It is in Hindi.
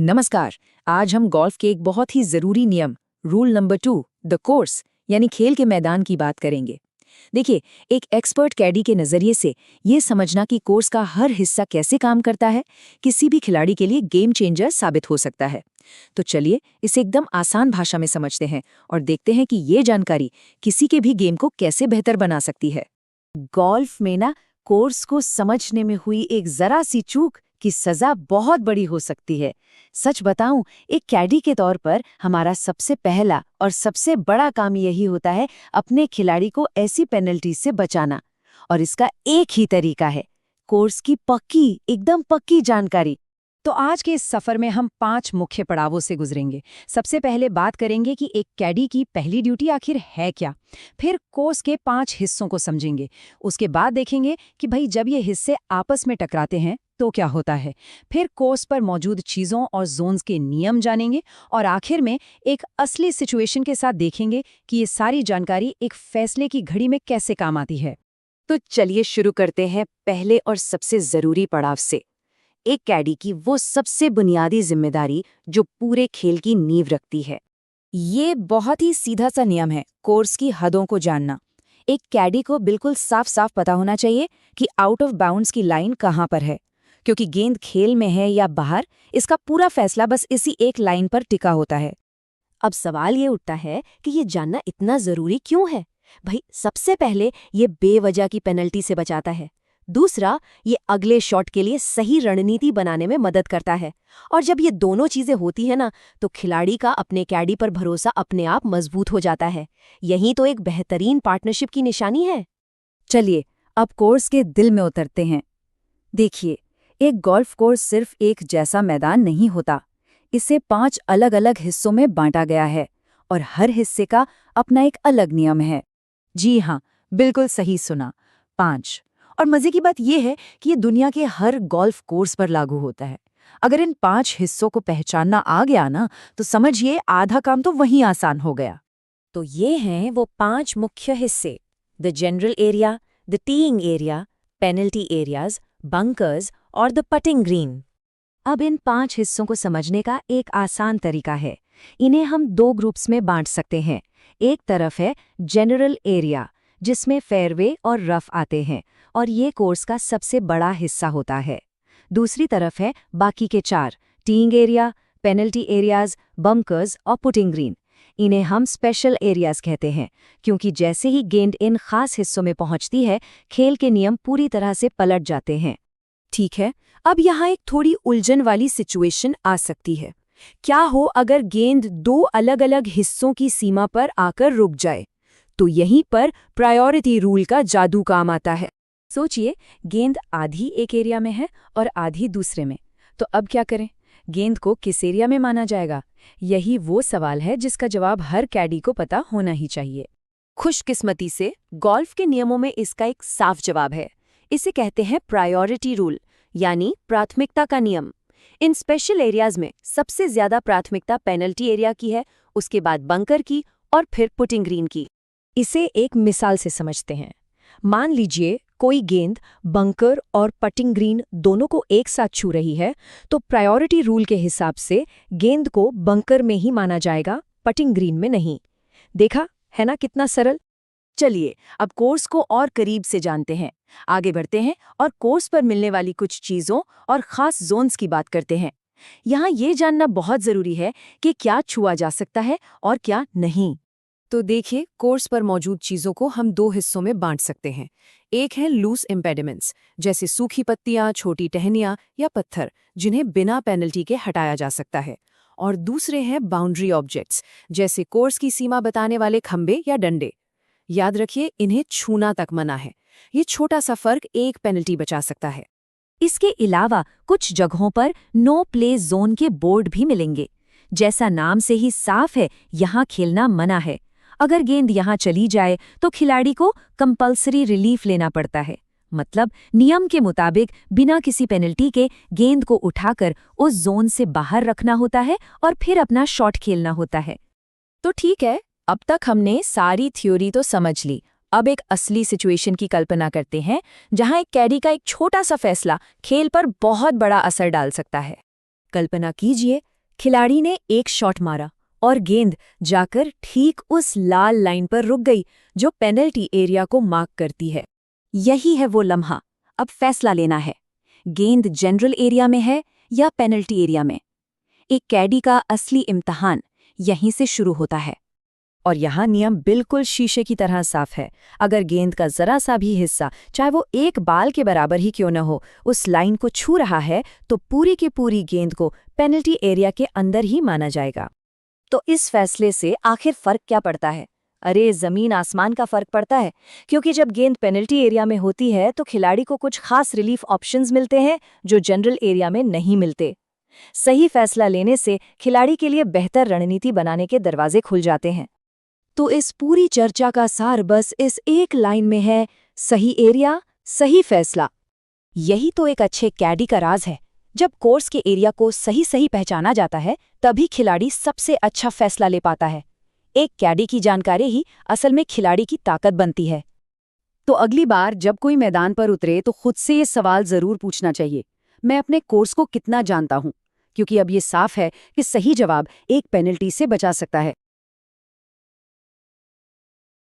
नमस्कार। आज हम गोल्फ के एक बहुत ही जरूरी नियम रूल नंबर 2 द कोर्स यानी खेल के मैदान की बात करेंगे। देखिए, एक एक्सपर्ट कैडी के नजरिए से ये समझना कि कोर्स का हर हिस्सा कैसे काम करता है किसी भी खिलाड़ी के लिए गेम चेंजर साबित हो सकता है। तो चलिए इसे एकदम आसान भाषा में समझते हैं और देखते हैं कि ये जानकारी किसी के भी गेम को कैसे बेहतर बना सकती है। गोल्फ में ना कोर्स को समझने में हुई एक जरा सी चूक की सजा बहुत बड़ी हो सकती है। सच बताऊं, एक कैडी के तौर पर हमारा सबसे पहला और सबसे बड़ा काम यही होता है अपने खिलाड़ी को ऐसी पेनल्टी से बचाना। और इसका एक ही तरीका है, कोर्स की पक्की एकदम पक्की जानकारी। तो आज के इस सफर में हम 5 मुख्य पड़ावों से गुजरेंगे। सबसे पहले बात करेंगे कि एक कैडी की पहली ड्यूटी आखिर है क्या। फिर कोर्स के 5 हिस्सों को समझेंगे। उसके बाद देखेंगे कि भाई जब ये हिस्से आपस में टकराते हैं तो क्या होता है। फिर कोर्स पर मौजूद चीज़ों और जोन्स के नियम जानेंगे और आखिर में एक असली सिचुएशन के साथ देखेंगे कि ये सारी जानकारी एक फैसले की घड़ी में कैसे काम आती है। तो चलिए शुरू करते हैं पहले और सबसे जरूरी पड़ाव से। एक कैडी की वो सबसे बुनियादी जिम्मेदारी जो पूरे खेल की नींव रखती है। ये बहुत ही सीधा सा नियम है, कोर्स की हदों को जानना। एक कैडी को बिल्कुल साफ साफ पता होना चाहिए कि आउट ऑफ बाउंड्स की लाइन कहाँ पर है, क्योंकि गेंद खेल में है या बाहर, इसका पूरा फैसला बस इसी एक लाइन पर टिका होता है। अब सवाल ये उठता है कि ये जानना इतना जरूरी क्यों है। भाई सबसे पहले ये बेवजह की पेनल्टी से बचाता है। दूसरा, ये अगले शॉट के लिए सही रणनीति बनाने में मदद करता है। और जब ये दोनों चीजें होती है ना, तो खिलाड़ी का अपने कैडी पर भरोसा अपने आप मजबूत हो जाता है। यही तो एक बेहतरीन पार्टनरशिप की निशानी है। चलिए अब कोर्स के दिल में उतरते हैं। देखिए, एक गोल्फ कोर्स सिर्फ एक जैसा मैदान नहीं होता। इसे 5 अलग अलग हिस्सों में बांटा गया है और हर हिस्से का अपना एक अलग नियम है। जी हाँ, बिल्कुल सही सुना, 5। और मजे की बात यह है कि ये दुनिया के हर गोल्फ कोर्स पर लागू होता है। अगर इन 5 हिस्सों को पहचानना आ गया ना, तो समझिए आधा काम तो वहीं आसान हो गया। तो ये हैं वो 5 मुख्य हिस्से: the general area, the teeing area, penalty areas, bunkers और द पटिंग ग्रीन। अब इन 5 हिस्सों को समझने का एक आसान तरीका है। इन्हें हम 2 ग्रुप्स में बांट सकते हैं। एक तरफ है जनरल एरिया, जिसमें फेयरवे और रफ आते हैं और ये कोर्स का सबसे बड़ा हिस्सा होता है। दूसरी तरफ है बाकी के 4, teeing area, penalty areas, bunkers और पुटिंग ग्रीन। इन्हें हम स्पेशल एरियाज कहते हैं, क्योंकि जैसे ही गेंद इन खास हिस्सों में पहुंचती है, खेल के नियम पूरी तरह से पलट जाते हैं। ठीक है, अब यहाँ एक थोड़ी उलझन वाली सिचुएशन आ सकती है। क्या हो अगर गेंद 2 अलग अलग हिस्सों की सीमा पर आकर रुक जाए? तो यहीं पर प्रायोरिटी रूल का जादू काम आता है। सोचिए, गेंद आधी एक एरिया में है और आधी दूसरे में, तो अब क्या करें? गेंद को किस एरिया में माना जाएगा? यही वो सवाल है जिसका जवाब हर कैडी को पता होना ही चाहिए। खुशकिस्मती से गोल्फ के नियमों में इसका एक साफ जवाब है। इसे कहते हैं प्रायोरिटी रूल, यानी प्राथमिकता का नियम। इन स्पेशल एरियाज में सबसे ज्यादा प्राथमिकता पेनल्टी एरिया की है, उसके बाद बंकर की और फिर पुटिंग ग्रीन की। इसे एक मिसाल से समझते हैं। मान लीजिए कोई गेंद बंकर और पटिंग ग्रीन दोनों को एक साथ छू रही है, तो प्रायोरिटी रूल के हिसाब से गेंद को बंकर में ही माना जाएगा, पटिंग ग्रीन में नहीं। देखा है ना कितना सरल। चलिए अब कोर्स को और करीब से जानते हैं। आगे बढ़ते हैं और कोर्स पर मिलने वाली कुछ चीज़ों और ख़ास जोन्स की बात करते हैं। यहाँ ये जानना बहुत ज़रूरी है कि क्या छुआ जा सकता है और क्या नहीं। तो देखिए, कोर्स पर मौजूद चीज़ों को हम 2 हिस्सों में बांट सकते हैं। एक है लूज इम्पेडिमेंट्स, जैसे सूखी पत्तियां, छोटी टहनियां या पत्थर, जिन्हें बिना पेनल्टी के हटाया जा सकता है। और दूसरे हैं बाउंड्री ऑब्जेक्ट्स, जैसे कोर्स की सीमा बताने वाले खंबे या डंडे। याद रखिए, इन्हें छूना तक मना है। ये छोटा सा फर्क एक पेनल्टी बचा सकता है। इसके अलावा कुछ जगहों पर नो प्ले जोन के बोर्ड भी मिलेंगे। जैसा नाम से ही साफ है, यहाँ खेलना मना है। अगर गेंद यहाँ चली जाए तो खिलाड़ी को कंपल्सरी रिलीफ लेना पड़ता है। मतलब नियम के मुताबिक बिना किसी पेनल्टी के गेंद को उठाकर उस जोन से बाहर रखना होता है और फिर अपना शॉट खेलना होता है। तो ठीक है, अब तक हमने सारी थ्योरी तो समझ ली। अब एक असली सिचुएशन की कल्पना करते हैं, जहां एक कैडी का एक छोटा सा फैसला खेल पर बहुत बड़ा असर डाल सकता है। कल्पना कीजिए खिलाड़ी ने एक शॉट मारा और गेंद जाकर ठीक उस लाल लाइन पर रुक गई जो पेनल्टी एरिया को मार्क करती है। यही है वो लम्हा। अब फैसला लेना है, गेंद जनरल एरिया में है या पेनल्टी एरिया में। एक कैडी का असली इम्तिहान यहीं से शुरू होता है। और यहाँ नियम बिल्कुल शीशे की तरह साफ है। अगर गेंद का जरा सा भी हिस्सा, चाहे वो एक बाल के बराबर ही क्यों न हो, उस लाइन को छू रहा है तो पूरी की पूरी गेंद को पेनल्टी एरिया के अंदर ही माना जाएगा। तो इस फैसले से आखिर फर्क क्या पड़ता है? अरे जमीन आसमान का फर्क पड़ता है, क्योंकि जब गेंद पेनल्टी एरिया में होती है तो खिलाड़ी को कुछ खास रिलीफ ऑप्शंस मिलते हैं जो जनरल एरिया में नहीं मिलते। सही फैसला लेने से खिलाड़ी के लिए बेहतर रणनीति बनाने के दरवाजे खुल जाते हैं। तो इस पूरी चर्चा का सार बस इस एक लाइन में है, सही एरिया, सही फैसला। यही तो एक अच्छे कैडी का राज है। जब कोर्स के एरिया को सही सही पहचाना जाता है तभी खिलाड़ी सबसे अच्छा फैसला ले पाता है। एक कैडी की जानकारी ही असल में खिलाड़ी की ताकत बनती है। तो अगली बार जब कोई मैदान पर उतरे तो खुद से ये सवाल जरूर पूछना चाहिए, मैं अपने कोर्स को कितना जानता हूं? क्योंकि अब ये साफ है कि सही जवाब एक पेनल्टी से बचा सकता है।